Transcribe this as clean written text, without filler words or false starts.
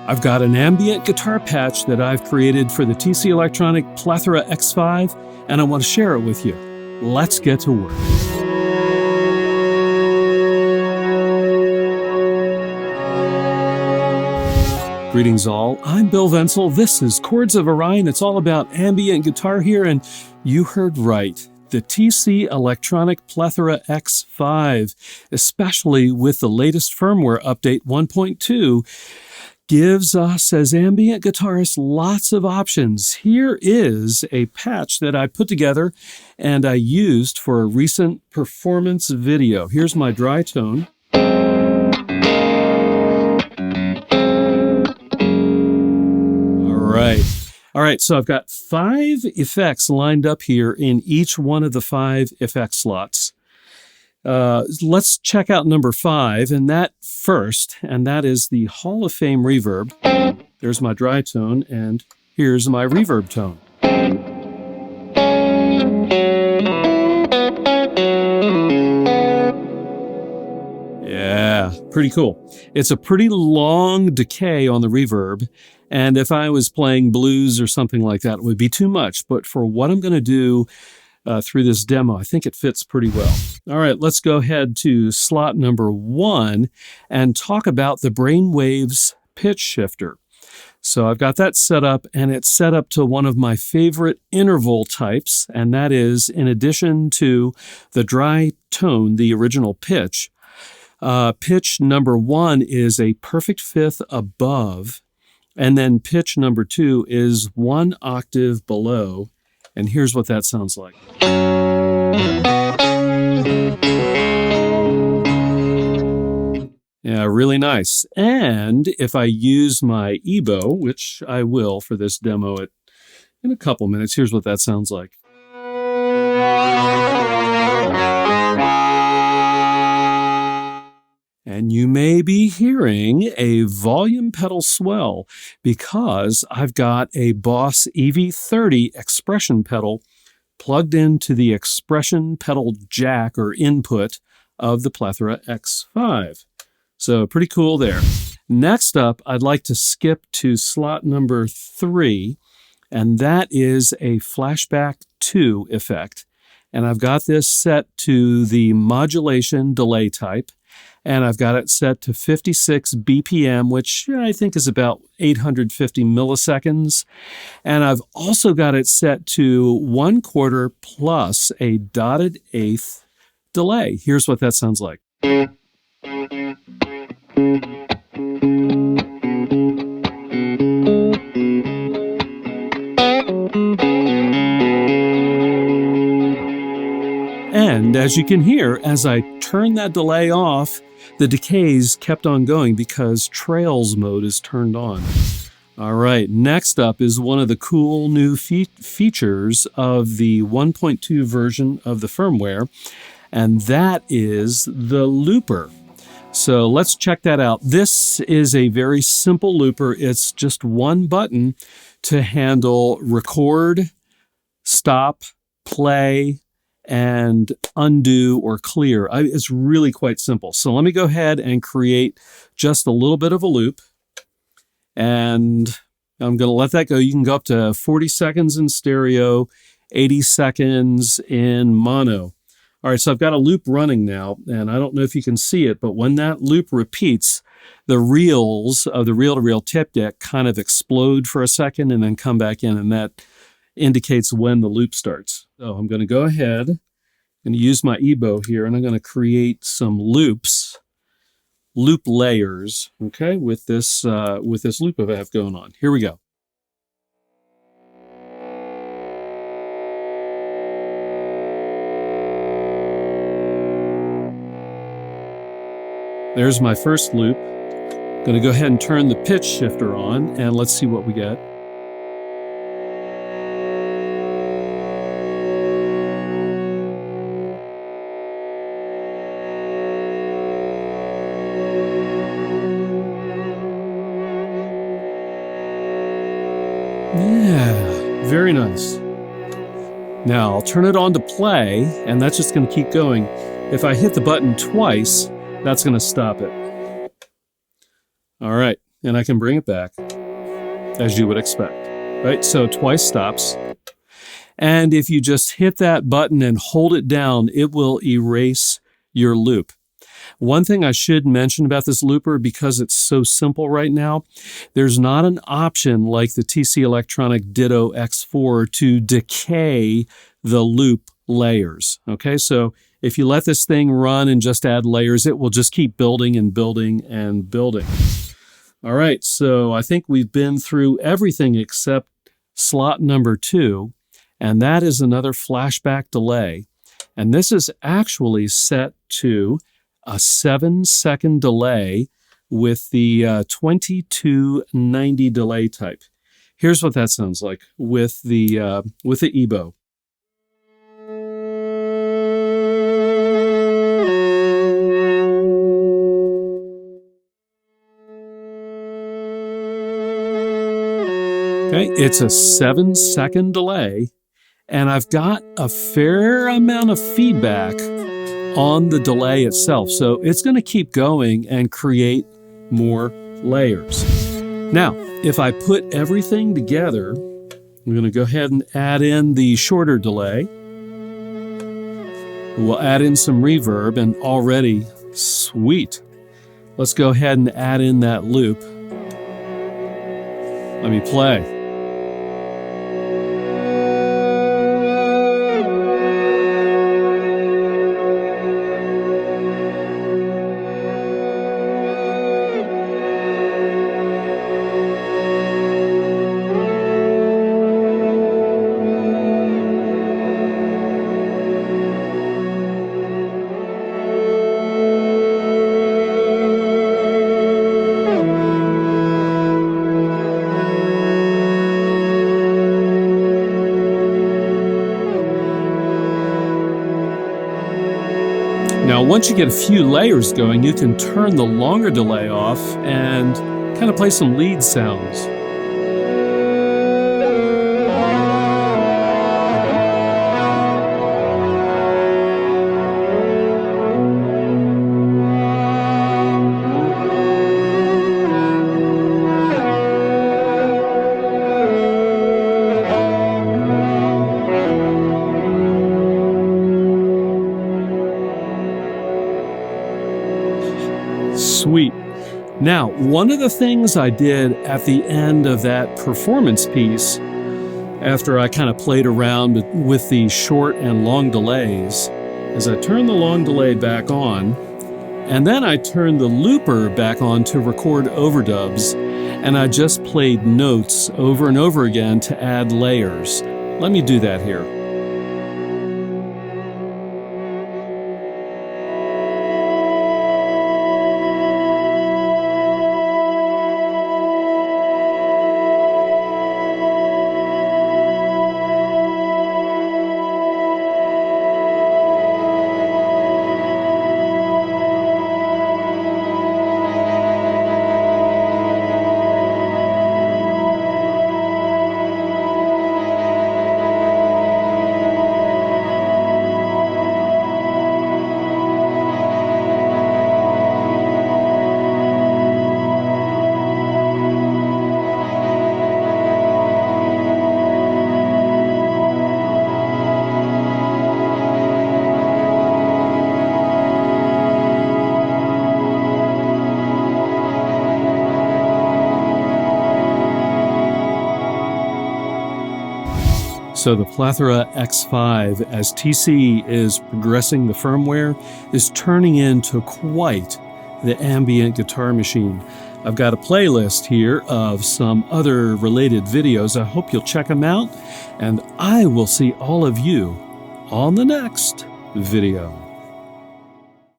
I've got an ambient guitar patch that I've created for the TC Electronic Plethora X5, and I want to share it with you. Let's get to work. Greetings all, I'm Bill Vencil. This is Chords of Orion. It's all about ambient guitar here, and you heard right. The TC Electronic Plethora X5, especially with the latest firmware update 1.2, gives us as ambient guitarists lots of options. Here is a patch that I put together and I used for a recent performance video. Here's my dry tone. All right, so I've got 5 effects lined up here in each one of the 5 effect slots. Let's check out number 5, and that first, and that is the Hall of Fame reverb. There's my dry tone, and here's my reverb tone. Yeah, pretty cool. It's a pretty long decay on the reverb, and if I was playing blues or something like that, it would be too much. But for what I'm going to do through this demo, I think it fits pretty well. All right, let's go ahead to slot number 1 and talk about the Brainwaves pitch shifter. So I've got that set up, and it's set up to one of my favorite interval types, and that is, in addition to the dry tone, the original pitch, pitch number 1 is a perfect fifth above, and then pitch number 2 is 1 octave below. And here's what that sounds like. Yeah, really nice. And if I use my EBO, which I will for this demo in a couple minutes, here's what that sounds like. And you may be hearing a volume pedal swell because I've got a Boss EV30 expression pedal plugged into the expression pedal jack or input of the Plethora X5. So pretty cool there. Next up, I'd like to skip to slot number 3, and that is a Flashback 2 effect. And I've got this set to the modulation delay type. And I've got it set to 56 BPM, which I think is about 850 milliseconds. And I've also got it set to 1/4 plus a dotted eighth delay. Here's what that sounds like. And as you can hear, as I turn that delay off, the decays kept on going because Trails mode is turned on. All right, next up is one of the cool new features of the 1.2 version of the firmware, and that is the looper. So let's check that out. This is a very simple looper. It's just one button to handle record, stop, play, and undo or clear. It's really quite simple. So let me go ahead and create just a little bit of a loop. And I'm going to let that go. You can go up to 40 seconds in stereo, 80 seconds in mono. All right, so I've got a loop running now, and I don't know if you can see it, but when that loop repeats, the reels of the reel-to-reel tip deck kind of explode for a second and then come back in, and that indicates when the loop starts. So I'm going to go ahead, I'm going to use my EBO here, and I'm going to create some loops, loop layers, okay, with this loop I have going on. Here we go. There's my first loop. I'm going to go ahead and turn the pitch shifter on, and let's see what we get. Yeah, very nice. Now I'll turn it on to play, and that's just going to keep going. If I hit the button twice, that's going to stop it. All right, and I can bring it back, as you would expect, right? So twice stops. And if you just hit that button and hold it down, it will erase your loop. One thing I should mention about this looper, because it's so simple right now, there's not an option like the TC Electronic Ditto X4 to decay the loop layers. Okay, so if you let this thing run and just add layers, it will just keep building and building and building. All right, so I think we've been through everything except slot number 2, and that is another flashback delay. And this is actually set to a 7-second delay with the 2290 delay type. Here's what that sounds like with the EBO. Okay, it's a 7-second delay, and I've got a fair amount of feedback on the delay itself. So it's going to keep going and create more layers. Now, if I put everything together, I'm going to go ahead and add in the shorter delay. We'll add in some reverb, and already, sweet. Let's go ahead and add in that loop. Let me play. Now, once you get a few layers going, you can turn the longer delay off and kind of play some lead sounds. Sweet. Now, one of the things I did at the end of that performance piece, after I kind of played around with the short and long delays, is I turned the long delay back on, and then I turned the looper back on to record overdubs, and I just played notes over and over again to add layers. Let me do that here. So the Plethora X5, as TC is progressing the firmware, is turning into quite the ambient guitar machine. I've got a playlist here of some other related videos. I hope you'll check them out, and I will see all of you on the next video.